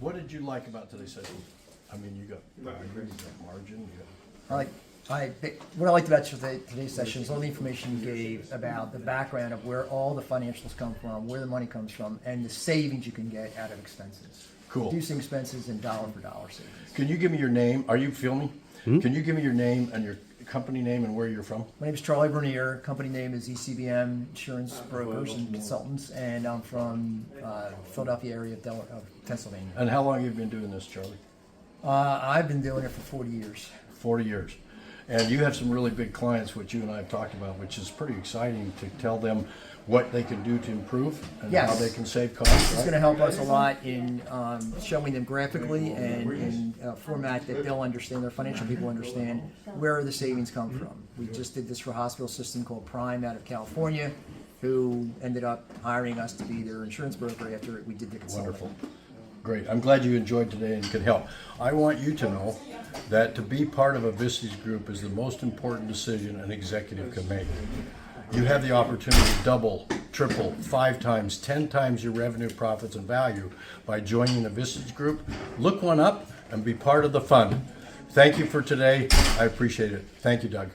What did you like about today's session? I mean, you got value, you got margin, you got... What I liked about today's session is all the information you gave about the background of where all the financials come from, where the money comes from, and the savings you can get out of expenses. Cool. Reducing expenses and dollar for dollar savings. Can you give me your name? Are you filming? Can you give me your name and your company name and where you're from? My name is Charlie Bernier. Company name is ECBM Insurance Brokers and Consultants, and I'm from Philadelphia area of Pennsylvania. And how long have you been doing this, Charlie? I've been doing it for 40 years. 40 years. And you have some really big clients, which you and I have talked about, which is pretty exciting to tell them what they can do to improve and Yes. how they can save costs. It's Right? going to help us a lot in showing them graphically and in a format that they'll understand, their financial people understand where the savings come from. We just did this for a hospital system called Prime out of California, who ended up hiring us to be their insurance broker after we did the consulting. Wonderful. Great. I'm glad you enjoyed today and could help. I want you to know that to be part of a Vistage group is the most important decision an executive can make. You have the opportunity to double, triple, 5 times, 10 times your revenue, profits, and value by joining the Vistage group. Look one up and be part of the fun. Thank you for today. I appreciate it. Thank you, Doug.